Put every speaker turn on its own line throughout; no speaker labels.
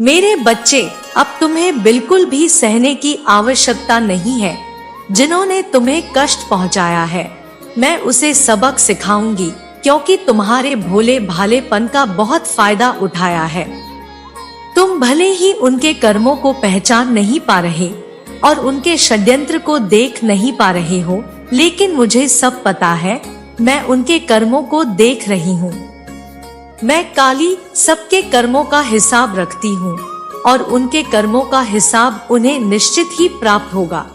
मेरे बच्चे, अब तुम्हें बिल्कुल भी सहने की आवश्यकता नहीं है। जिन्होंने तुम्हें कष्ट पहुंचाया है, मैं उसे सबक सिखाऊंगी, क्योंकि तुम्हारे भोले भालेपन का बहुत फायदा उठाया है। तुम भले ही उनके कर्मों को पहचान नहीं पा रहे और उनके षड्यंत्र को देख नहीं पा रहे हो, लेकिन मुझे सब पता है। मैं उनके कर्मों को देख रही हूँ। मैं काली सबके कर्मों का हिसाब रखती हूँ और उनके कर्मों का हिसाब उन्हें निश्चित ही प्राप्त होगा।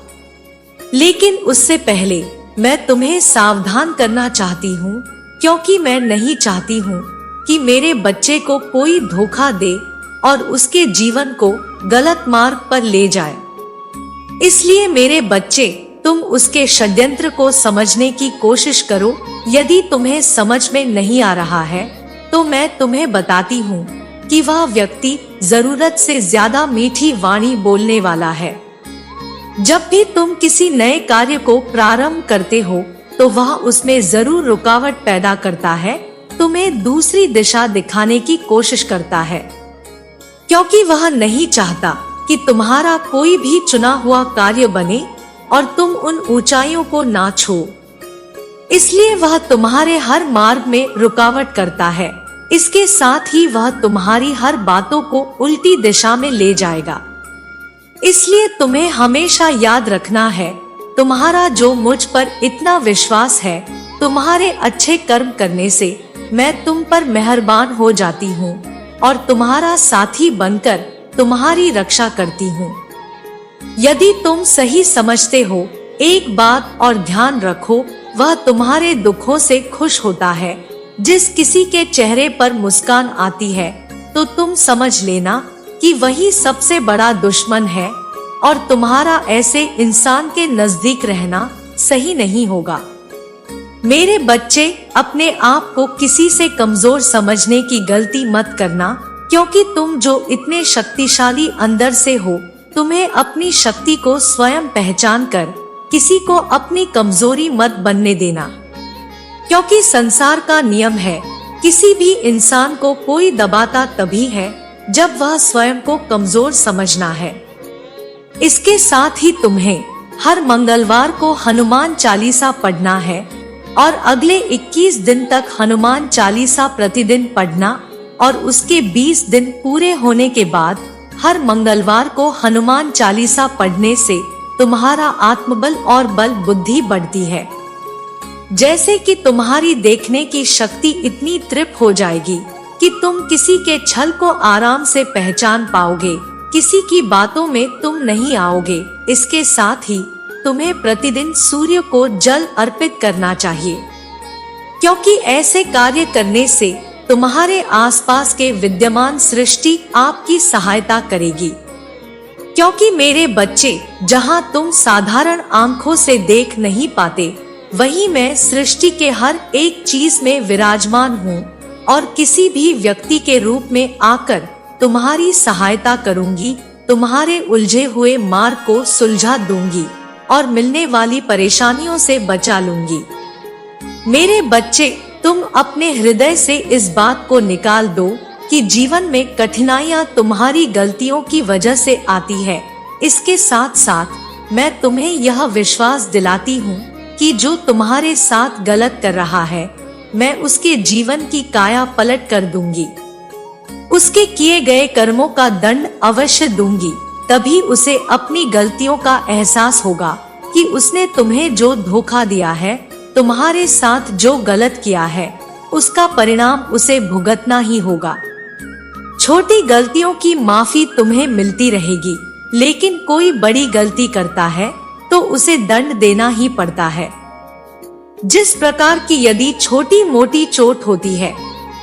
लेकिन उससे पहले मैं तुम्हें सावधान करना चाहती हूँ, क्योंकि मैं नहीं चाहती हूँ कि मेरे बच्चे को कोई धोखा दे और उसके जीवन को गलत मार्ग पर ले जाए। इसलिए मेरे बच्चे, तुम उसके षड्यंत्र को समझने की कोशिश करो। यदि तुम्हें समझ में नहीं आ रहा है तो मैं तुम्हें बताती हूँ कि वह व्यक्ति जरूरत से ज्यादा मीठी वाणी बोलने वाला है। जब भी तुम किसी नए कार्य को प्रारंभ करते हो तो वह उसमें जरूर रुकावट पैदा करता है, तुम्हें दूसरी दिशा दिखाने की कोशिश करता है, क्योंकि वह नहीं चाहता कि तुम्हारा कोई भी चुना हुआ कार्य बने और तुम उन ऊंचाइयों को ना छू। इसलिए वह तुम्हारे हर मार्ग में रुकावट करता है। इसके साथ ही वह तुम्हारी हर बातों को उल्टी दिशा में ले जाएगा। इसलिए तुम्हें हमेशा याद रखना है, तुम्हारा जो मुझ पर इतना विश्वास है, तुम्हारे अच्छे कर्म करने से मैं तुम पर मेहरबान हो जाती हूँ और तुम्हारा साथी बनकर तुम्हारी रक्षा करती हूँ। यदि तुम सही समझते हो, एक बात और ध्यान रखो, वह तुम्हारे दुखों से खुश होता है। जिस किसी के चेहरे पर मुस्कान आती है तो तुम समझ लेना कि वही सबसे बड़ा दुश्मन है और तुम्हारा ऐसे इंसान के नजदीक रहना सही नहीं होगा। मेरे बच्चे, अपने आप को किसी से कमजोर समझने की गलती मत करना, क्योंकि तुम जो इतने शक्तिशाली अंदर से हो, तुम्हें अपनी शक्ति को स्वयं पहचान कर किसी को अपनी कमजोरी मत बनने देना। क्योंकि संसार का नियम है, किसी भी इंसान को कोई दबाता तभी है जब वह स्वयं को कमजोर समझना है। इसके साथ ही तुम्हें हर मंगलवार को हनुमान चालीसा पढ़ना है और अगले 21 दिन तक हनुमान चालीसा प्रतिदिन पढ़ना और उसके 20 दिन पूरे होने के बाद हर मंगलवार को हनुमान चालीसा पढ़ने से तुम्हारा आत्मबल और बल बुद्धि बढ़ती है। जैसे कि तुम्हारी देखने की शक्ति इतनी तृप्त हो जाएगी कि तुम किसी के छल को आराम से पहचान पाओगे, किसी की बातों में तुम नहीं आओगे। इसके साथ ही तुम्हें प्रतिदिन सूर्य को जल अर्पित करना चाहिए, क्योंकि ऐसे कार्य करने से तुम्हारे आसपास के विद्यमान सृष्टि आपकी सहायता करेगी। क्योंकि मेरे बच्चे, जहां तुम साधारण आंखों से देख नहीं पाते, वहीं मैं सृष्टि के हर एक चीज में विराजमान हूँ और किसी भी व्यक्ति के रूप में आकर तुम्हारी सहायता करूंगी, तुम्हारे उलझे हुए मार्ग को सुलझा दूंगी और मिलने वाली परेशानियों से बचा लूंगी। मेरे बच्चे, तुम अपने हृदय से इस बात को निकाल दो कि जीवन में कठिनाइयां तुम्हारी गलतियों की वजह से आती है। इसके साथ साथ मैं तुम्हें यह विश्वास दिलाती हूँ कि जो तुम्हारे साथ गलत कर रहा है, मैं उसके जीवन की काया पलट कर दूंगी। उसके किए गए कर्मों का दंड अवश्य दूंगी। तभी उसे अपनी गलतियों का एहसास होगा कि उसने तुम्हें जो धोखा दिया है, तुम्हारे साथ जो गलत किया है, उसका परिणाम उसे भुगतना ही होगा। छोटी गलतियों की माफी तुम्हें मिलती रहेगी, लेकिन कोई बड़ी गलती करता है तो उसे दंड देना ही पड़ता है। जिस प्रकार की यदि छोटी मोटी चोट होती है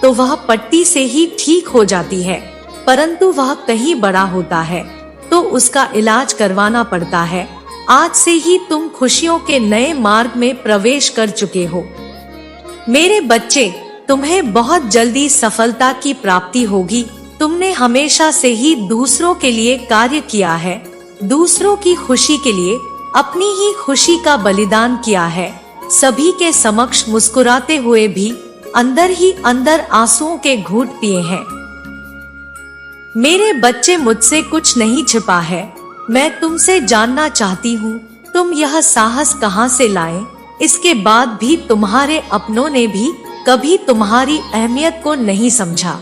तो वह पट्टी से ही ठीक हो जाती है, परंतु वह कहीं बड़ा होता है तो उसका इलाज करवाना पड़ता है। आज से ही तुम खुशियों के नए मार्ग में प्रवेश कर चुके हो। मेरे बच्चे, तुम्हें बहुत जल्दी सफलता की प्राप्ति होगी। तुमने हमेशा से ही दूसरों के लिए कार्य किया है, दूसरों की खुशी के लिए अपनी ही खुशी का बलिदान किया है। सभी के समक्ष मुस्कुराते हुए भी अंदर ही अंदर आंसुओं के घूंट पिए हैं। मेरे बच्चे, मुझसे कुछ नहीं छिपा है। मैं तुमसे जानना चाहती हूँ, तुम यह साहस कहाँ से लाए? इसके बाद भी तुम्हारे अपनों ने भी कभी तुम्हारी अहमियत को नहीं समझा।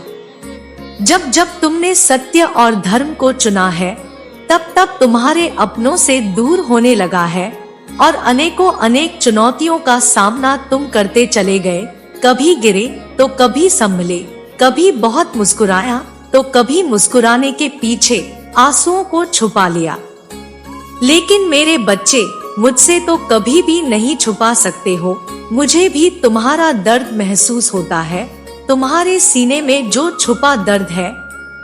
जब जब तुमने सत्य और धर्म को चुना है, तब तब तुम्हारे अपनों से दूर होने लगा है और अनेकों अनेक चुनौतियों का सामना तुम करते चले गए। कभी गिरे तो कभी संभले, कभी बहुत मुस्कुराया तो कभी मुस्कुराने के पीछे आंसुओं को छुपा लिया। लेकिन मेरे बच्चे, मुझसे तो कभी भी नहीं छुपा सकते हो। मुझे भी तुम्हारा दर्द महसूस होता है। तुम्हारे सीने में जो छुपा दर्द है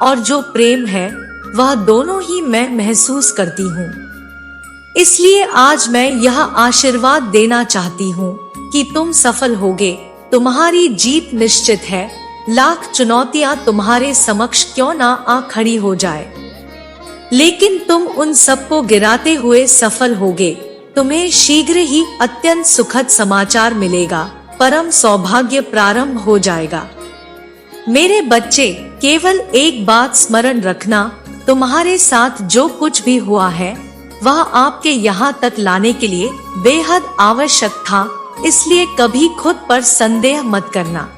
और जो प्रेम है, वह दोनों ही मैं महसूस करती हूँ। इसलिए आज मैं यह आशीर्वाद देना चाहती हूँ कि तुम सफल होगे। तुम्हारी जीत निश्चित है। लाख चुनौतियां तुम्हारे समक्ष क्यों ना आ खड़ी हो जाए, लेकिन तुम उन सबको गिराते हुए सफल होगे। तुम्हें शीघ्र ही अत्यंत सुखद समाचार मिलेगा। परम सौभाग्य प्रारंभ हो जाएगा। मेरे बच्चे, केवल एक बात स्मरण रखना, तुम्हारे साथ जो कुछ भी हुआ है वह आपके यहाँ तक लाने के लिए बेहद आवश्यक था। इसलिए कभी खुद पर संदेह मत करना।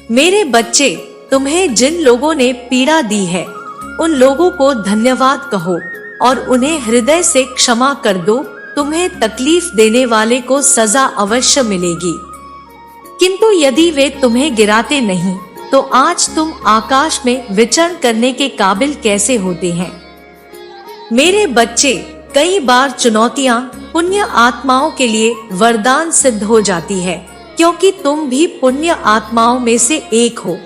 मेरे बच्चे, तुम्हें जिन लोगों ने पीड़ा दी है, उन लोगों को धन्यवाद कहो और उन्हें हृदय से क्षमा कर दो। तुम्हें तकलीफ देने वाले को सजा अवश्य मिलेगी, किंतु यदि वे तुम्हें गिराते नहीं तो आज तुम आकाश में विचरण करने के काबिल कैसे होते हैं? मेरे बच्चे, कई बार चुनौतियां पुण्य आत्माओं के लिए वरदान सिद्ध हो जाती है, क्योंकि तुम भी पुण्य आत्माओं में से एक हो।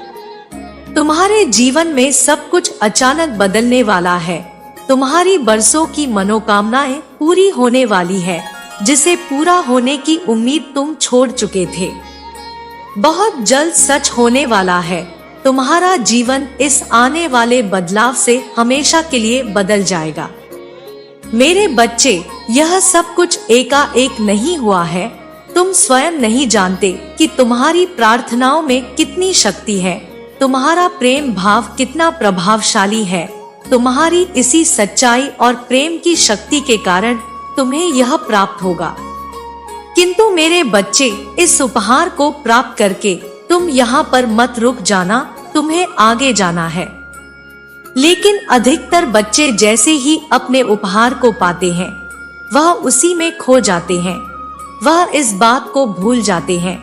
तुम्हारे जीवन में सब कुछ अचानक बदलने वाला है। तुम्हारी बरसों की मनोकामनाएं पूरी होने वाली है, जिसे पूरा होने की उम्मीद तुम छोड़ चुके थे। बहुत जल्द सच होने वाला है। तुम्हारा जीवन इस आने वाले बदलाव से हमेशा के लिए बदल जाएगा। मेरे बच्चे, यह सब कुछ एकाएक नहीं हुआ है। तुम स्वयं नहीं जानते कि तुम्हारी प्रार्थनाओं में कितनी शक्ति है। तुम्हारा प्रेम भाव कितना प्रभावशाली है। तुम्हारी इसी सच्चाई और प्रेम की शक्ति के कारण तुम्हें यह प्राप्त होगा। किंतु मेरे बच्चे, इस उपहार को प्राप्त करके तुम यहाँ पर मत रुक जाना, तुम्हें आगे जाना है। लेकिन अधिकतर बच्चे जैसे ही अपने उपहार को पाते हैं, वह उसी में खो जाते हैं। वह इस बात को भूल जाते हैं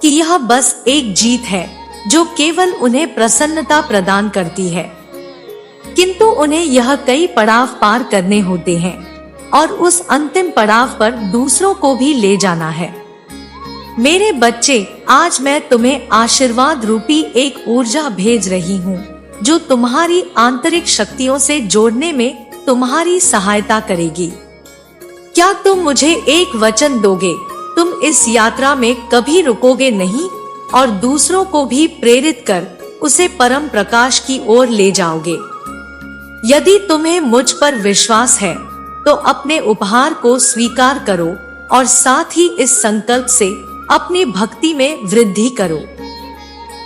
कि यह बस एक जीत है जो केवल उन्हें प्रसन्नता प्रदान करती है, किंतु उन्हें यह कई पड़ाव पार करने होते हैं और उस अंतिम पड़ाव पर दूसरों को भी ले जाना है। मेरे बच्चे, आज मैं तुम्हें आशीर्वाद रूपी एक ऊर्जा भेज रही हूँ, जो तुम्हारी आंतरिक शक्तियों से जोड़ने में तुम्हारी सहायता करेगी। क्या तुम मुझे एक वचन दोगे? तुम इस यात्रा में कभी रुकोगे नहीं और दूसरों को भी प्रेरित कर उसे परम प्रकाश की ओर ले जाओगे। यदि तुम्हें मुझ पर विश्वास है तो अपने उपहार को स्वीकार करो और साथ ही इस संकल्प से अपनी भक्ति में वृद्धि करो।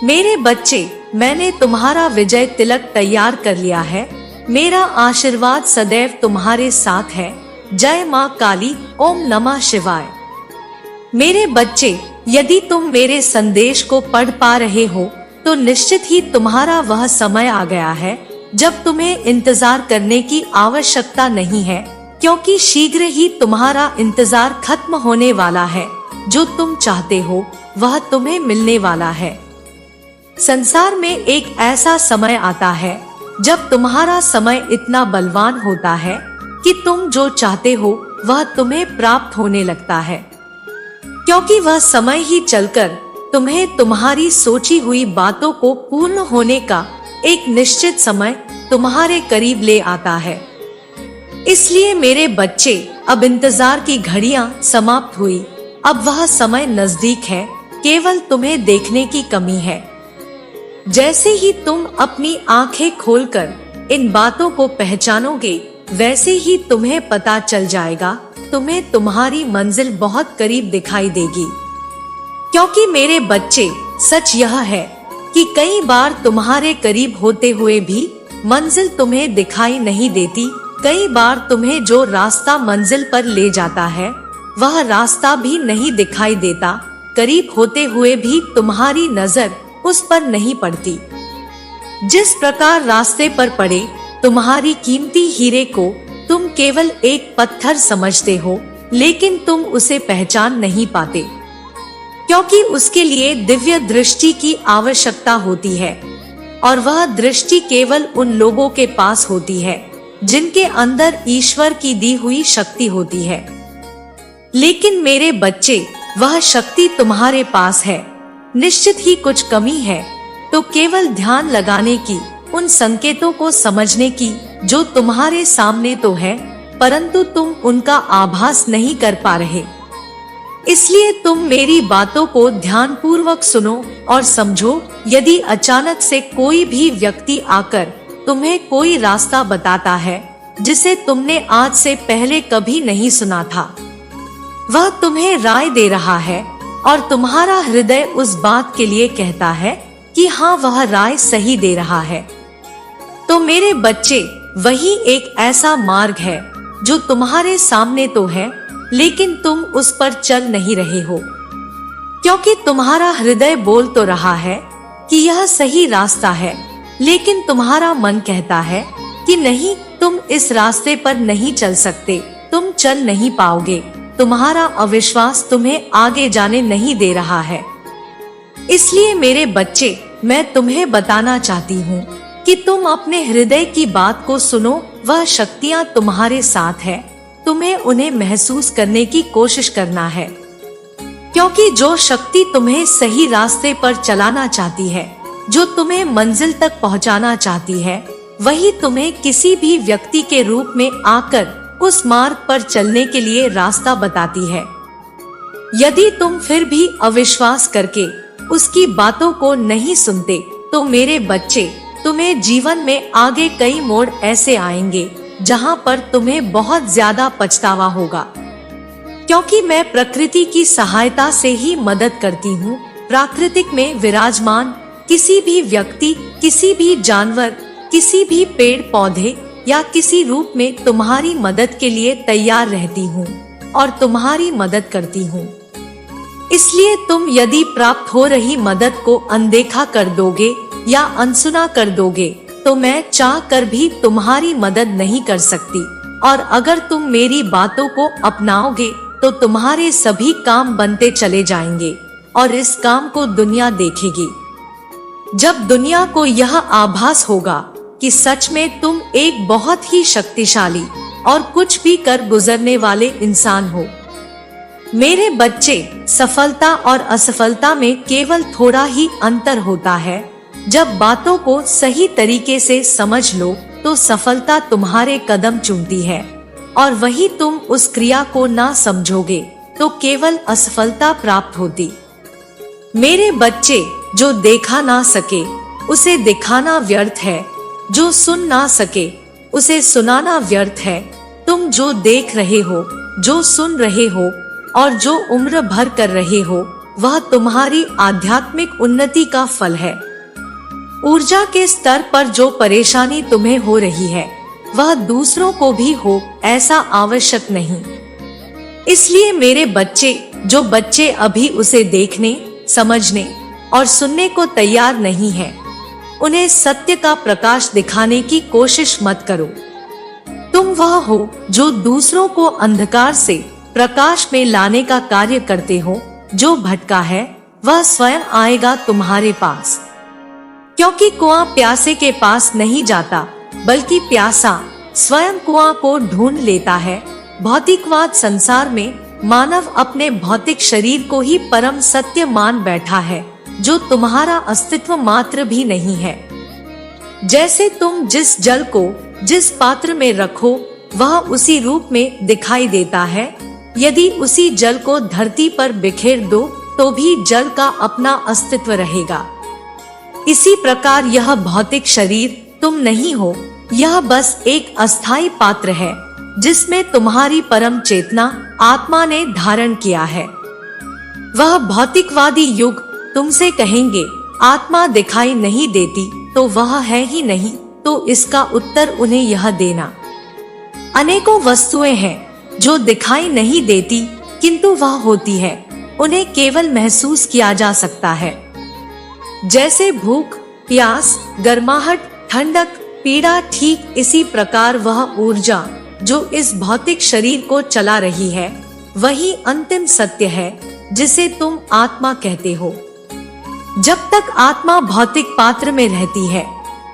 मेरे बच्चे, मैंने तुम्हारा विजय तिलक तैयार कर लिया है। मेरा आशीर्वाद सदैव तुम्हारे साथ है। जय मां काली। ओम नमः शिवाय। मेरे बच्चे, यदि तुम मेरे संदेश को पढ़ पा रहे हो तो निश्चित ही तुम्हारा वह समय आ गया है जब तुम्हें इंतजार करने की आवश्यकता नहीं है, क्योंकि शीघ्र ही तुम्हारा इंतजार खत्म होने वाला है। जो तुम चाहते हो वह तुम्हें मिलने वाला है। संसार में एक ऐसा समय आता है जब तुम्हारा समय इतना बलवान होता है कि तुम जो चाहते हो वह तुम्हें प्राप्त होने लगता है, क्योंकि वह समय ही चलकर तुम्हें तुम्हारी सोची हुई बातों को पूर्ण होने का एक निश्चित समय तुम्हारे करीब ले आता है। इसलिए मेरे बच्चे, अब इंतजार की घड़ियां समाप्त हुई। अब वह समय नजदीक है। केवल तुम्हें देखने की कमी है। जैसे ही तुम अपनी आंखें खोलकर इन बातों को पहचानोगे, वैसे ही तुम्हें पता चल जाएगा। तुम्हें तुम्हारी मंजिल बहुत करीब दिखाई देगी। क्योंकि मेरे बच्चे, सच यह है कि कई बार तुम्हारे करीब होते हुए भी मंजिल तुम्हें दिखाई नहीं देती। कई बार तुम्हें जो रास्ता मंजिल पर ले जाता है वह रास्ता भी नहीं दिखाई देता। करीब होते हुए भी तुम्हारी नजर उस पर नहीं पड़ती। जिस प्रकार रास्ते पर पड़े तुम्हारी कीमती हीरे को तुम केवल एक पत्थर समझते हो, लेकिन तुम उसे पहचान नहीं पाते, क्योंकि उसके लिए दिव्य दृष्टि की आवश्यकता होती है, और वह दृष्टि केवल उन लोगों के पास होती है जिनके अंदर ईश्वर की दी हुई शक्ति होती है। लेकिन मेरे बच्चे, वह शक्ति तुम्हारे पास है। निश्चित ही कुछ कमी है तो केवल ध्यान लगाने की, उन संकेतों को समझने की जो तुम्हारे सामने तो है, परंतु तुम उनका आभास नहीं कर पा रहे। इसलिए तुम मेरी बातों को ध्यानपूर्वक सुनो और समझो। यदि अचानक से कोई भी व्यक्ति आकर तुम्हें कोई रास्ता बताता है जिसे तुमने आज से पहले कभी नहीं सुना था, वह तुम्हें राय दे रहा है और तुम्हारा हृदय उस बात के लिए कहता है कि हाँ, वह राय सही दे रहा है, तो मेरे बच्चे, वही एक ऐसा मार्ग है जो तुम्हारे सामने तो है, लेकिन तुम उस पर चल नहीं रहे हो, क्योंकि तुम्हारा हृदय बोल तो रहा है कि यह सही रास्ता है, लेकिन तुम्हारा मन कहता है कि नहीं, तुम इस रास्ते पर नहीं चल सकते, तुम चल नहीं पाओगे। तुम्हारा अविश्वास तुम्हें आगे जाने नहीं दे रहा है। इसलिए मेरे बच्चे, मैं तुम्हें बताना चाहती हूँ कि तुम अपने हृदय की बात को सुनो। वह शक्तियाँ तुम्हारे साथ है, तुम्हें उन्हें महसूस करने की कोशिश करना है, क्योंकि जो शक्ति तुम्हें सही रास्ते पर चलाना चाहती है, जो तुम्हें मंजिल तक पहुँचाना चाहती है, वही तुम्हें किसी भी व्यक्ति के रूप में आकर उस मार्ग पर चलने के लिए रास्ता बताती है। यदि तुम फिर भी अविश्वास करके उसकी बातों को नहीं सुनते, तो मेरे बच्चे, तुम्हें जीवन में आगे कई मोड़ ऐसे आएंगे जहां पर तुम्हें बहुत ज्यादा पछतावा होगा, क्योंकि मैं प्रकृति की सहायता से ही मदद करती हूँ। प्राकृतिक में विराजमान किसी भी व्यक्ति, किसी भी जानवर, किसी भी पेड़ पौधे या किसी रूप में तुम्हारी मदद के लिए तैयार रहती हूँ और तुम्हारी मदद करती हूँ। इसलिए तुम यदि प्राप्त हो रही मदद को अनदेखा कर दोगे या अनसुना कर दोगे, तो मैं चाह कर भी तुम्हारी मदद नहीं कर सकती। और अगर तुम मेरी बातों को अपनाओगे तो तुम्हारे सभी काम बनते चले जाएंगे और इस काम को दुनिया देखेगी। जब दुनिया को यह आभास होगा कि सच में तुम एक बहुत ही शक्तिशाली और कुछ भी कर गुजरने वाले इंसान हो। मेरे बच्चे, सफलता और असफलता में केवल थोड़ा ही अंतर होता है। जब बातों को सही तरीके से समझ लो तो सफलता तुम्हारे कदम चूमती है, और वही तुम उस क्रिया को ना समझोगे तो केवल असफलता प्राप्त होती। मेरे बच्चे, जो देखा ना सके उसे दिखाना व्यर्थ है, जो सुन ना सके उसे सुनाना व्यर्थ है। तुम जो देख रहे हो, जो सुन रहे हो और जो उम्र भर कर रहे हो, वह तुम्हारी आध्यात्मिक उन्नति का फल है। ऊर्जा के स्तर पर जो परेशानी तुम्हें हो रही है, वह दूसरों को भी हो ऐसा आवश्यक नहीं। इसलिए मेरे बच्चे, जो बच्चे अभी उसे देखने, समझने और सुनने को तैयार नहीं है, उन्हें सत्य का प्रकाश दिखाने की कोशिश मत करो। तुम वह हो जो दूसरों को अंधकार से प्रकाश में लाने का कार्य करते हो। जो भटका है वह स्वयं आएगा तुम्हारे पास, क्योंकि कुआं प्यासे के पास नहीं जाता, बल्कि प्यासा स्वयं कुआं को ढूंढ लेता है। भौतिकवाद संसार में मानव अपने भौतिक शरीर को ही परम सत्य मान बैठा है, जो तुम्हारा अस्तित्व मात्र भी नहीं है। जैसे तुम जिस जल को जिस पात्र में रखो, वह उसी रूप में दिखाई देता है। यदि उसी जल को धरती पर बिखेर दो तो भी जल का अपना अस्तित्व रहेगा। इसी प्रकार यह भौतिक शरीर तुम नहीं हो, यह बस एक अस्थायी पात्र है जिसमें तुम्हारी परम चेतना आत्मा ने धारण किया है। वह भौतिकवादी युग तुमसे कहेंगे आत्मा दिखाई नहीं देती, तो वह है ही नहीं, तो इसका उत्तर उन्हें यह देना। अनेकों वस्तुएं हैं जो दिखाई नहीं देती किंतु वह होती है, उन्हें केवल महसूस किया जा सकता है। जैसे भूख, प्यास, गर्माहट, ठंडक, पीड़ा, ठीक इसी प्रकार वह ऊर्जा जो इस भौतिक शरीर को चला रही है, वही अंतिम सत्य है जिसे तुम आत्मा कहते हो। जब तक आत्मा भौतिक पात्र में रहती है,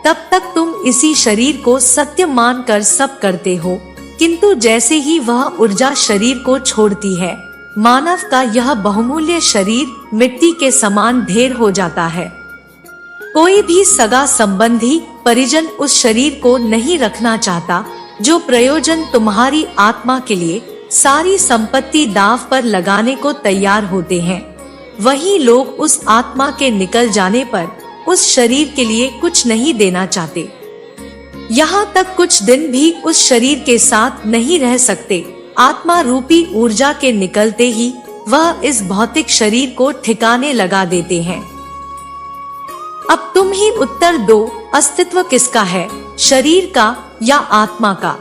तब तक तुम इसी शरीर को सत्य मानकर सब करते हो, किंतु जैसे ही वह ऊर्जा शरीर को छोड़ती है, मानव का यह बहुमूल्य शरीर मिट्टी के समान ढेर हो जाता है। कोई भी सगा संबंधी, परिजन उस शरीर को नहीं रखना चाहता जो प्रयोजन तुम्हारी आत्मा के लिए सारी संपत्ति दांव पर लगाने को तैयार होते हैं। वही लोग उस आत्मा के निकल जाने पर उस शरीर के लिए कुछ नहीं देना चाहते। यहाँ तक कुछ दिन भी उस शरीर के साथ नहीं रह सकते। आत्मा रूपी ऊर्जा के निकलते ही वह इस भौतिक शरीर को ठिकाने लगा देते हैं। अब तुम ही उत्तर दो, अस्तित्व किसका है, शरीर का या आत्मा का?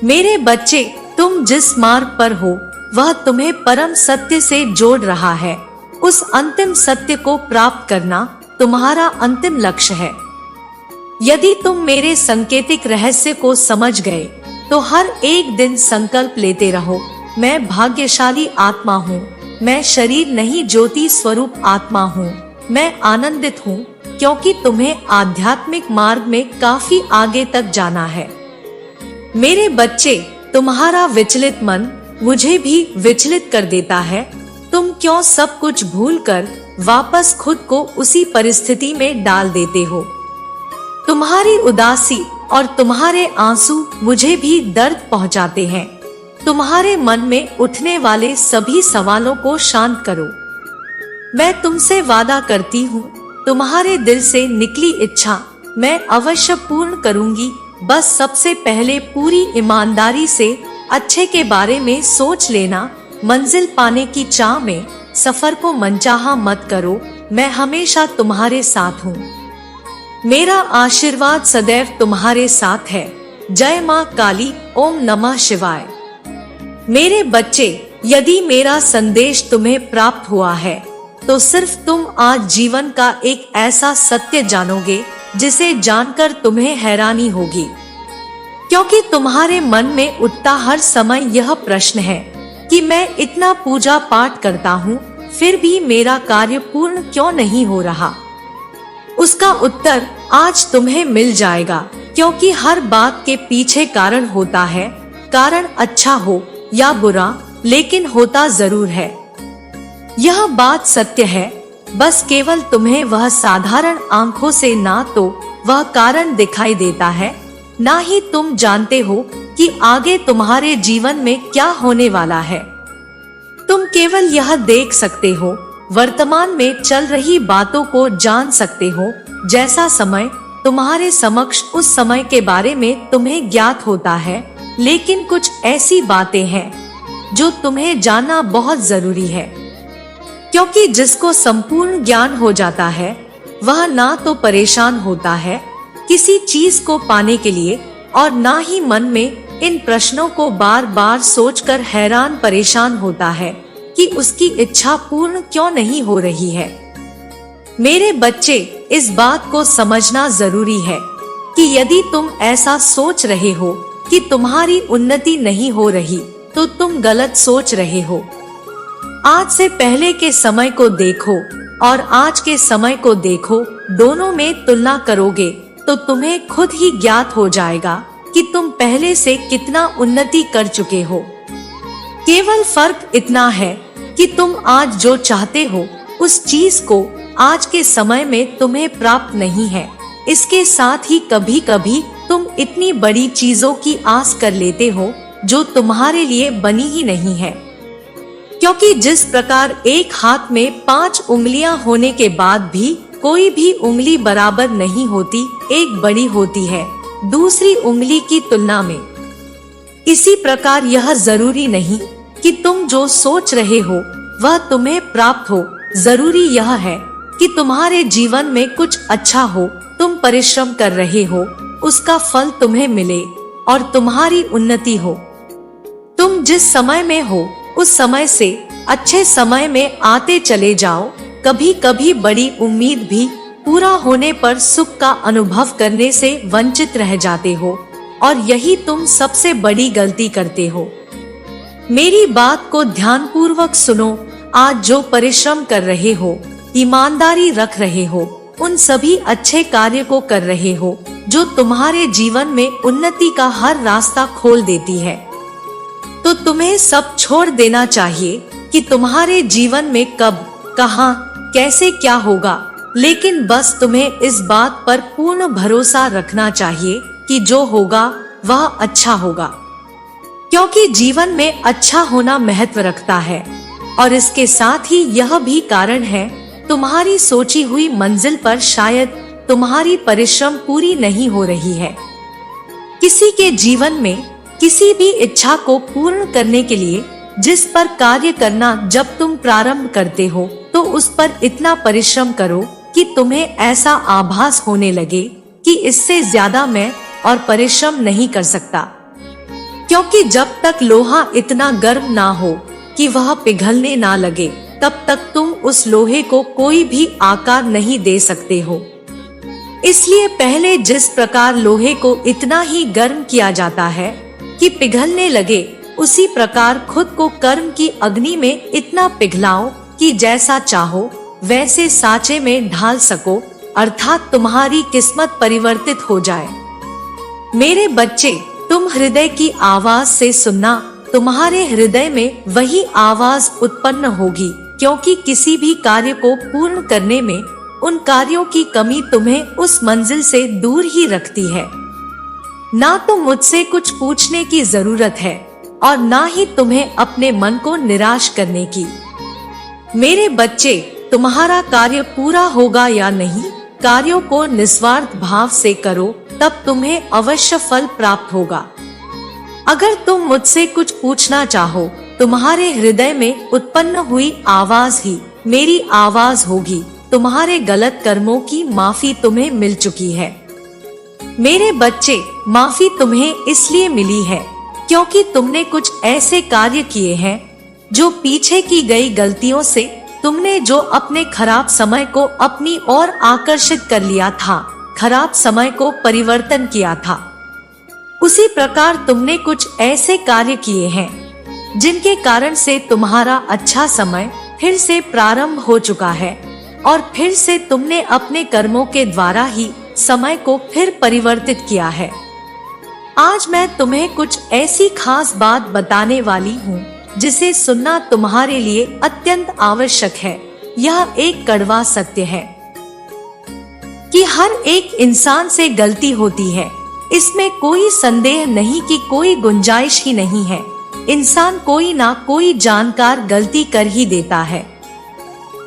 मेरे बच्चे, तुम जिस मार्ग पर हो वह तुम्हें परम सत्य से जोड़ रहा है। उस अंतिम सत्य को प्राप्त करना तुम्हारा अंतिम लक्ष्य है। यदि तुम मेरे सांकेतिक रहस्य को समझ गए तो हर एक दिन संकल्प लेते रहो, मैं भाग्यशाली आत्मा हूँ, मैं शरीर नहीं ज्योति स्वरूप आत्मा हूँ, मैं आनंदित हूँ, क्योंकि तुम्हें आध्यात्मिक मार्ग में काफी आगे तक जाना है। मेरे बच्चे, तुम्हारा विचलित मन मुझे भी विचलित कर देता है। तुम क्यों सब कुछ भूलकर वापस खुद को उसी परिस्थिति में डाल देते हो? तुम्हारी उदासी और तुम्हारे आंसू मुझे भी दर्द पहुंचाते हैं। तुम्हारे मन में उठने वाले सभी सवालों को शांत करो। मैं तुमसे वादा करती हूँ, तुम्हारे दिल से निकली इच्छा मैं अवश्य पूर्ण करूँगी। बस सबसे पहले पूरी ईमानदारी से अच्छे के बारे में सोच लेना। मंजिल पाने की चाह में सफर को मनचाहा मत करो। मैं हमेशा तुम्हारे साथ हूँ। मेरा आशीर्वाद सदैव तुम्हारे साथ है। जय माँ काली, ओम नमः शिवाय। मेरे बच्चे, यदि मेरा संदेश तुम्हें प्राप्त हुआ है तो सिर्फ तुम आज जीवन का एक ऐसा सत्य जानोगे जिसे जानकर तुम्हें हैरानी होगी, क्योंकि तुम्हारे मन में उठता हर समय यह प्रश्न है कि मैं इतना पूजा पाठ करता हूँ फिर भी मेरा कार्य पूर्ण क्यों नहीं हो रहा। उसका उत्तर आज तुम्हें मिल जाएगा, क्योंकि हर बात के पीछे कारण होता है। कारण अच्छा हो या बुरा, लेकिन होता जरूर है। यह बात सत्य है, बस केवल तुम्हें वह साधारण आंखों से ना तो वह कारण दिखाई देता है, ना ही तुम जानते हो कि आगे तुम्हारे जीवन में क्या होने वाला है। तुम केवल यह देख सकते हो, वर्तमान में चल रही बातों को जान सकते हो। जैसा समय तुम्हारे समक्ष उस समय के बारे में तुम्हें ज्ञात होता है, लेकिन कुछ ऐसी बातें हैं जो तुम्हें जानना बहुत जरूरी है, क्योंकि जिसको संपूर्ण ज्ञान हो जाता है वह ना तो परेशान होता है किसी चीज को पाने के लिए, और ना ही मन में इन प्रश्नों को बार बार सोचकर हैरान परेशान होता है कि उसकी इच्छा पूर्ण क्यों नहीं हो रही है। मेरे बच्चे, इस बात को समझना जरूरी है कि यदि तुम ऐसा सोच रहे हो कि तुम्हारी उन्नति नहीं हो रही, तो तुम गलत सोच रहे हो। आज से पहले के समय को देखो और आज के समय को देखो, दोनों में तुलना करोगे तो तुम्हें खुद ही ज्ञात हो जाएगा कि तुम पहले से कितना उन्नति कर चुके हो। केवल फर्क इतना है कि तुम आज जो चाहते हो उस चीज को आज के समय में तुम्हें प्राप्त नहीं है। इसके साथ ही कभी कभी तुम इतनी बड़ी चीजों की आस कर लेते हो जो तुम्हारे लिए बनी ही नहीं है, क्योंकि जिस प्रकार एक हाथ में 5 उंगलियां होने के बाद भी कोई भी उंगली बराबर नहीं होती, एक बड़ी होती है दूसरी उंगली की तुलना में, इसी प्रकार यह जरूरी नहीं कि तुम जो सोच रहे हो वह तुम्हें प्राप्त हो। जरूरी यह है कि तुम्हारे जीवन में कुछ अच्छा हो, तुम परिश्रम कर रहे हो उसका फल तुम्हें मिले और तुम्हारी उन्नति हो। तुम जिस समय में हो उस समय से अच्छे समय में आते चले जाओ। कभी कभी बड़ी उम्मीद भी पूरा होने पर सुख का अनुभव करने से वंचित रह जाते हो और यही तुम सबसे बड़ी गलती करते हो। मेरी बात को ध्यानपूर्वक सुनो। आज जो परिश्रम कर रहे हो, ईमानदारी रख रहे हो, उन सभी अच्छे कार्य को कर रहे हो जो तुम्हारे जीवन में उन्नति का हर रास्ता खोल देती है। तो तुम्हें सब छोड़ देना चाहिए कि तुम्हारे जीवन में कब, कहां, कैसे क्या होगा, लेकिन बस तुम्हें इस बात पर पूर्ण भरोसा रखना चाहिए कि जो होगा वह अच्छा होगा, क्योंकि जीवन में अच्छा होना महत्व रखता है। और इसके साथ ही यह भी कारण है तुम्हारी सोची हुई मंजिल पर शायद तुम्हारी परिश्रम पूरी नहीं हो रही है। किसी के जीवन में किसी भी इच्छा को पूर्ण करने के लिए जिस पर कार्य करना जब तुम प्रारंभ करते हो तो उस पर इतना परिश्रम करो कि तुम्हें ऐसा आभास होने लगे कि इससे ज्यादा मैं और परिश्रम नहीं कर सकता। क्योंकि जब तक लोहा इतना गर्म ना हो कि वह पिघलने ना लगे तब तक तुम उस लोहे को कोई भी आकार नहीं दे सकते हो। इसलिए पहले जिस प्रकार लोहे को इतना ही गर्म किया जाता है कि पिघलने लगे, उसी प्रकार खुद को कर्म की अग्नि में इतना पिघलाओ कि जैसा चाहो वैसे सांचे में ढाल सको, अर्थात तुम्हारी किस्मत परिवर्तित हो जाए। मेरे बच्चे, तुम हृदय की आवाज से सुनना। तुम्हारे हृदय में वही आवाज उत्पन्न होगी, क्योंकि किसी भी कार्य को पूर्ण करने में उन कार्यों की कमी तुम्हें उस मंजिल से दूर ही रखती है। ना तो मुझसे कुछ पूछने की जरूरत है और ना ही तुम्हें अपने मन को निराश करने की। मेरे बच्चे, तुम्हारा कार्य पूरा होगा या नहीं, कार्यों को निस्वार्थ भाव से करो, तब तुम्हें अवश्य फल प्राप्त होगा। अगर तुम मुझसे कुछ पूछना चाहो, तुम्हारे हृदय में उत्पन्न हुई आवाज ही मेरी आवाज होगी। तुम्हारे गलत कर्मों की माफी तुम्हें मिल चुकी है। मेरे बच्चे, माफी तुम्हें इसलिए मिली है क्योंकि तुमने कुछ ऐसे कार्य किए हैं जो पीछे की गई गलतियों से तुमने जो अपने खराब समय को अपनी ओर आकर्षित कर लिया था, खराब समय को परिवर्तन किया था। उसी प्रकार तुमने कुछ ऐसे कार्य किए हैं जिनके कारण से तुम्हारा अच्छा समय फिर से प्रारंभ हो चुका है और फिर से तुमने अपने कर्मों के द्वारा ही समय को फिर परिवर्तित किया है। आज मैं तुम्हें कुछ ऐसी खास बात बताने वाली हूँ जिसे सुनना तुम्हारे लिए अत्यंत आवश्यक है। यह एक कड़वा सत्य है कि हर एक इंसान से गलती होती है। इसमें कोई संदेह नहीं कि कोई गुंजाइश ही नहीं है। इंसान कोई ना कोई जानकार गलती कर ही देता है,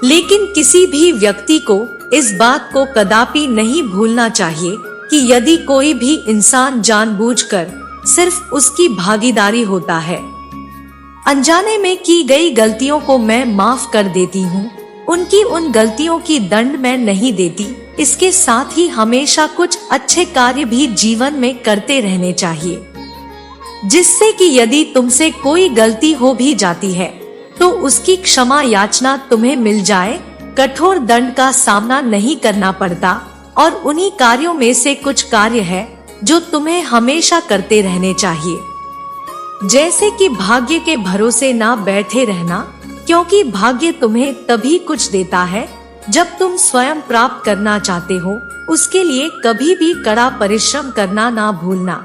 लेकिन किसी भी व्यक्ति को इस बात को कदापि नहीं भूलना चाहिए कि यदि कोई भी इंसान जानबूझकर सिर्फ उसकी भागीदारी होता है। अनजाने में की गई गलतियों को मैं माफ कर देती हूँ, उनकी उन गलतियों की दंड मैं नहीं देती। इसके साथ ही हमेशा कुछ अच्छे कार्य भी जीवन में करते रहने चाहिए, जिससे कि यदि तुमसे कोई गलती हो भी जाती है तो उसकी क्षमा याचना तुम्हें मिल जाए, कठोर दंड का सामना नहीं करना पड़ता। और उन्हीं कार्यों में से कुछ कार्य है जो तुम्हें हमेशा करते रहने चाहिए, जैसे कि भाग्य के भरोसे ना बैठे रहना, क्योंकि भाग्य तुम्हें तभी कुछ देता है जब तुम स्वयं प्राप्त करना चाहते हो। उसके लिए कभी भी कड़ा परिश्रम करना ना भूलना।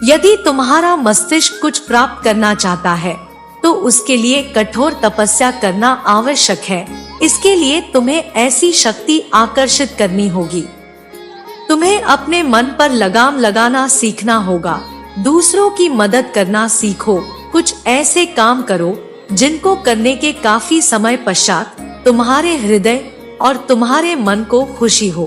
यदि तुम्हारा मस्तिष्क कुछ प्राप्त करना चाहता है तो उसके लिए कठोर तपस्या करना आवश्यक है। इसके लिए तुम्हें ऐसी शक्ति आकर्षित करनी होगी। तुम्हें अपने मन पर लगाम लगाना सीखना होगा। दूसरों की मदद करना सीखो। कुछ ऐसे काम करो जिनको करने के काफी समय पश्चात तुम्हारे हृदय और तुम्हारे मन को खुशी हो,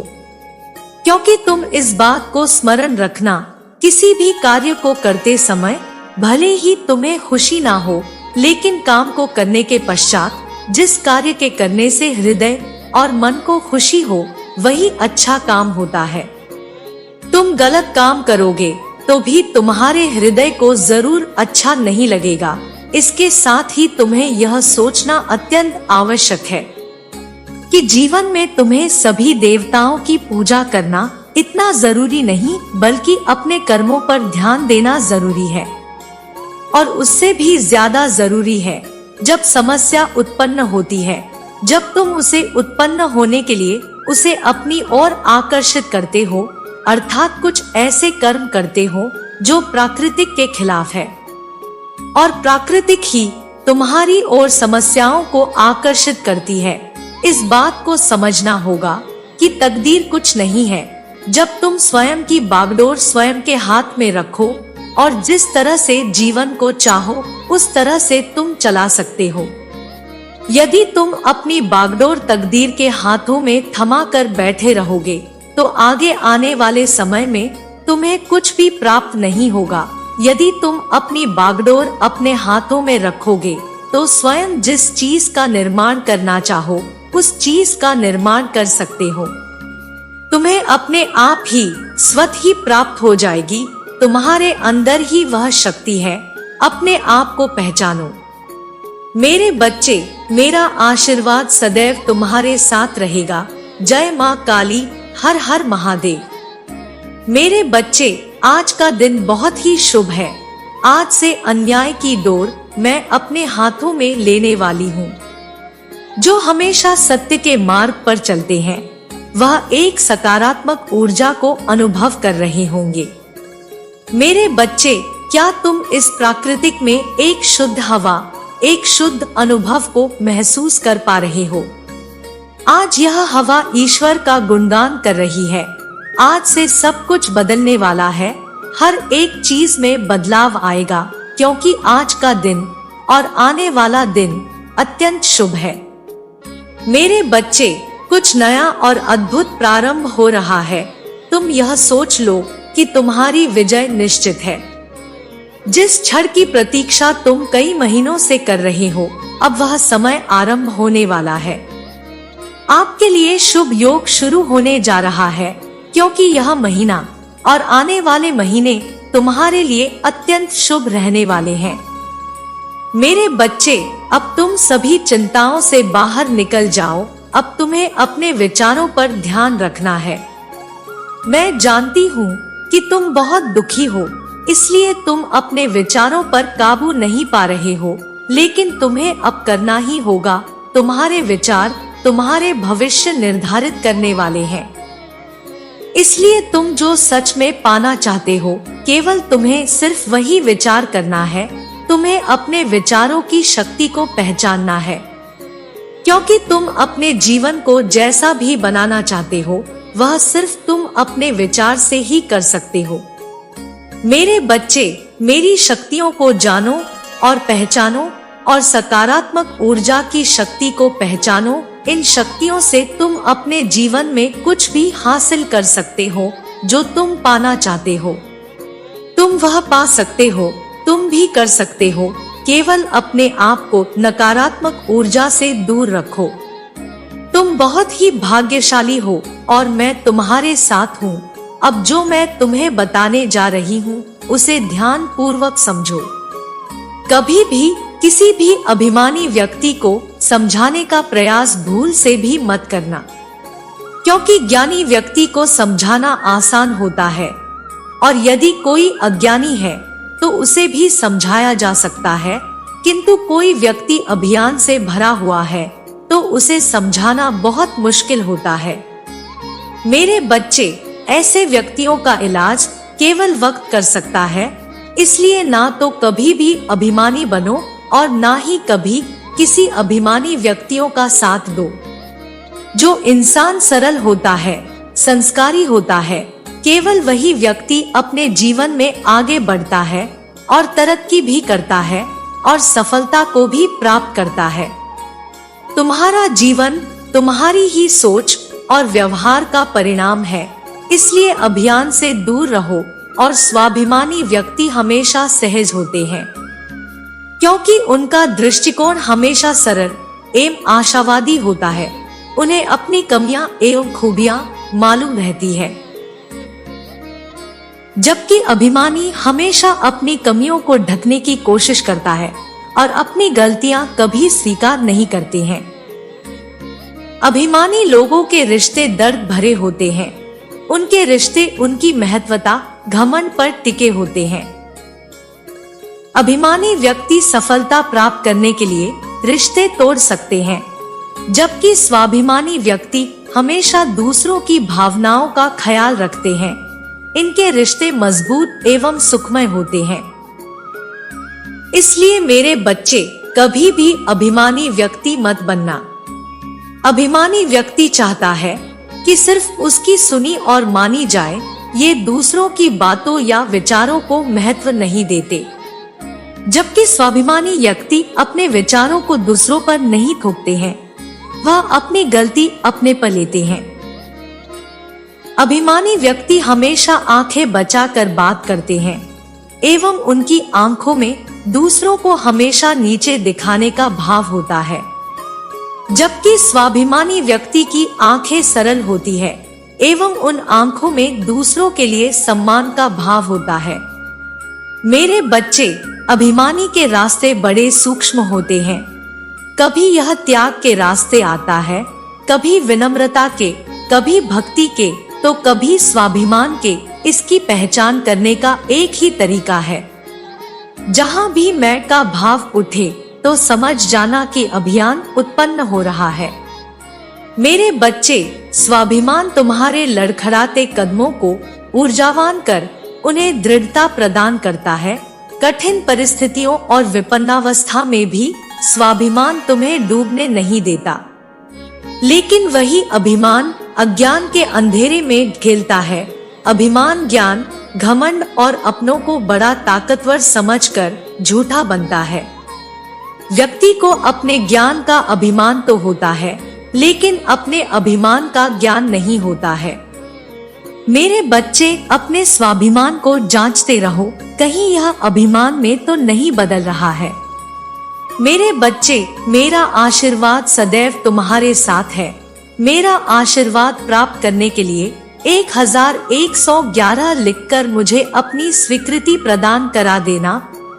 क्योंकि तुम इस बात को स्मरण रखना, किसी भी कार्य को करते समय भले ही तुम्हें खुशी ना हो, लेकिन काम को करने के पश्चात जिस कार्य के करने से हृदय और मन को खुशी हो, वही अच्छा काम होता है। तुम गलत काम करोगे तो भी तुम्हारे हृदय को जरूर अच्छा नहीं लगेगा। इसके साथ ही तुम्हें यह सोचना अत्यंत आवश्यक है कि जीवन में तुम्हें सभी देवताओं की पूजा करना इतना जरूरी नहीं, बल्कि अपने कर्मों पर ध्यान देना जरूरी है। और उससे भी ज्यादा जरूरी है जब समस्या उत्पन्न होती है, जब तुम उसे उत्पन्न होने के लिए उसे अपनी ओर आकर्षित करते हो, अर्थात कुछ ऐसे कर्म करते हो जो प्राकृतिक के खिलाफ है। और प्राकृतिक ही तुम्हारी ओर समस्याओं को आकर्षित करती है। इस बात को समझना होगा कि तकदीर कुछ नहीं है। जब तुम स्वयं की बागडोर स्वयं के हाथ में रखो और जिस तरह से जीवन को चाहो उस तरह से तुम चला सकते हो। यदि तुम अपनी बागडोर तकदीर के हाथों में थमा कर बैठे रहोगे तो आगे आने वाले समय में तुम्हें कुछ भी प्राप्त नहीं होगा। यदि तुम अपनी बागडोर अपने हाथों में रखोगे तो स्वयं जिस चीज का निर्माण करना चाहो उस चीज का निर्माण कर सकते हो। तुम्हें अपने आप ही स्वतः ही प्राप्त हो जाएगी। तुम्हारे अंदर ही वह शक्ति है। अपने आप को पहचानो। मेरे बच्चे, मेरा आशीर्वाद सदैव तुम्हारे साथ रहेगा। जय माँ काली, हर हर महादेव। मेरे बच्चे, आज का दिन बहुत ही शुभ है। आज से अन्याय की डोर मैं अपने हाथों में लेने वाली हूँ। जो हमेशा सत्य के मार्ग पर चलते हैं वह एक सकारात्मक ऊर्जा को अनुभव कर रहे होंगे। मेरे बच्चे, क्या तुम इस प्राकृतिक में एक शुद्ध हवा, एक शुद्ध अनुभव को महसूस कर पा रहे हो? आज यह हवा ईश्वर का गुणगान कर रही है। आज से सब कुछ बदलने वाला है। हर एक चीज में बदलाव आएगा, क्योंकि आज का दिन और आने वाला दिन अत्यंत शुभ है। मेरे बच्चे, कुछ नया और अद्भुत प्रारंभ हो रहा है। तुम यह सोच लो कि तुम्हारी विजय निश्चित है। जिस क्षण की प्रतीक्षा तुम कई महीनों से कर रहे हो, अब वह समय आरंभ होने वाला है। आपके लिए शुभ योग शुरू होने जा रहा है, क्योंकि यह महीना और आने वाले महीने तुम्हारे लिए अत्यंत शुभ रहने वाले हैं। मेरे बच्चे, अब तुम सभी चिंताओं से बाहर निकल जाओ। अब तुम्हें अपने विचारों पर ध्यान रखना है। मैं जानती हूँ कि तुम बहुत दुखी हो, इसलिए तुम अपने विचारों पर काबू नहीं पा रहे हो, लेकिन तुम्हें अब करना ही होगा। तुम्हारे विचार तुम्हारे भविष्य निर्धारित करने वाले हैं। इसलिए तुम जो सच में पाना चाहते हो, केवल तुम्हें सिर्फ वही विचार करना है। तुम्हें अपने विचारों की शक्ति को पहचानना है, क्योंकि तुम अपने जीवन को जैसा भी बनाना चाहते हो वह सिर्फ तुम अपने विचार से ही कर सकते हो। मेरे बच्चे, मेरी शक्तियों को जानो और पहचानो और सकारात्मक ऊर्जा की शक्ति को पहचानो। इन शक्तियों से तुम अपने जीवन में कुछ भी हासिल कर सकते हो जो तुम पाना चाहते हो। तुम वह पा सकते हो, तुम भी कर सकते हो। केवल अपने आप को नकारात्मक ऊर्जा से दूर रखो। तुम बहुत ही भाग्यशाली हो और मैं तुम्हारे साथ हूँ। अब जो मैं तुम्हें बताने जा रही हूँ उसे ध्यान पूर्वक समझो। कभी भी किसी भी अभिमानी व्यक्ति को समझाने का प्रयास भूल से भी मत करना, क्योंकि ज्ञानी व्यक्ति को समझाना आसान होता है और यदि कोई अज्ञानी है तो उसे भी समझाया जा सकता है, किंतु कोई व्यक्ति अभिमान से भरा हुआ है तो उसे समझाना बहुत मुश्किल होता है। मेरे बच्चे, ऐसे व्यक्तियों का इलाज केवल वक्त कर सकता है। इसलिए ना तो कभी भी अभिमानी बनो और ना ही कभी किसी अभिमानी व्यक्तियों का साथ दो। जो इंसान सरल होता है, संस्कारी होता है, केवल वही व्यक्ति अपने जीवन में आगे बढ़ता है और तरक्की भी करता है और सफलता को भी प्राप्त करता है। तुम्हारा जीवन तुम्हारी ही सोच और व्यवहार का परिणाम है। इसलिए अभिमान से दूर रहो और स्वाभिमानी व्यक्ति हमेशा सहज होते हैं, क्योंकि उनका दृष्टिकोण हमेशा सरल एवं आशावादी होता है। उन्हें अपनी कमियां एवं खूबियां मालूम रहती है, जबकि अभिमानी हमेशा अपनी कमियों को ढकने की कोशिश करता है और अपनी गलतियां कभी स्वीकार नहीं करते हैं। अभिमानी लोगों के रिश्ते दर्द भरे होते हैं। उनके रिश्ते उनकी महत्वता, घमंड पर टिके होते हैं। अभिमानी व्यक्ति सफलता प्राप्त करने के लिए रिश्ते तोड़ सकते हैं, जबकि स्वाभिमानी व्यक्ति हमेशा दूसरों की भावनाओं का ख्याल रखते हैं। इनके रिश्ते मजबूत एवं सुखमय होते हैं। इसलिए मेरे बच्चे, कभी भी अभिमानी व्यक्ति मत बनना। अभिमानी व्यक्ति चाहता है कि सिर्फ उसकी सुनी और मानी जाए। ये दूसरों की बातों या विचारों को महत्व नहीं देते, जबकि स्वाभिमानी व्यक्ति अपने विचारों को दूसरों पर नहीं थोपते हैं। वह अपनी गलती अपने पर लेते हैं। अभिमानी व्यक्ति हमेशा आंखें बचाकर बात करते हैं एवं उनकी आंखों में दूसरों को हमेशा नीचे दिखाने का भाव होता है, जबकि स्वाभिमानी व्यक्ति की आंखें सरल होती है एवं उन आंखों में दूसरों के लिए सम्मान का भाव होता है। मेरे बच्चे, अभिमानी के रास्ते बड़े सूक्ष्म होते हैं। कभी यह त्याग के रास्ते आता है, कभी विनम्रता के, कभी भक्ति के, तो कभी स्वाभिमान के। इसकी पहचान करने का एक ही तरीका है। जहां भी मैं का भाव उठे तो समझ जाना कि अभियान उत्पन्न हो रहा है। मेरे बच्चे, स्वाभिमान तुम्हारे लड़खड़ाते कदमों को ऊर्जावान कर उन्हें दृढ़ता प्रदान करता है। कठिन परिस्थितियों और विपन्नावस्था में भी स्वाभिमान तुम्हें डूबने नहीं देता, लेकिन वही अभिमान अज्ञान के अंधेरे में ढकेलता है। अभिमान ज्ञान, घमंड और अपनों को बड़ा ताकतवर समझकर झूठा बनता है। व्यक्ति को अपने ज्ञान का अभिमान तो होता है, लेकिन अपने अभिमान का ज्ञान नहीं होता है। मेरे बच्चे, अपने स्वाभिमान को जांचते रहो, कहीं यह अभिमान में तो नहीं बदल रहा है। मेरे बच्चे, मेरा आशीर्वाद सदैव तुम्हारे साथ है। मेरा आशीर्वाद प्राप्त करने के लिए 1111 लिखकर मुझे अपनी स्वीकृति प्रदान करा देना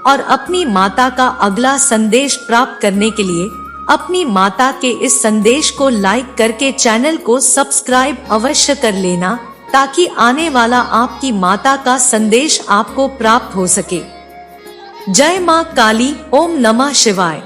और अपनी माता का अगला संदेश प्राप्त करने के लिए अपनी माता के इस संदेश को लाइक करके चैनल को सब्सक्राइब अवश्य कर लेना, ताकि आने वाला आपकी माता का संदेश आपको प्राप्त हो सके। जय मां काली। ओम नमः शिवाय।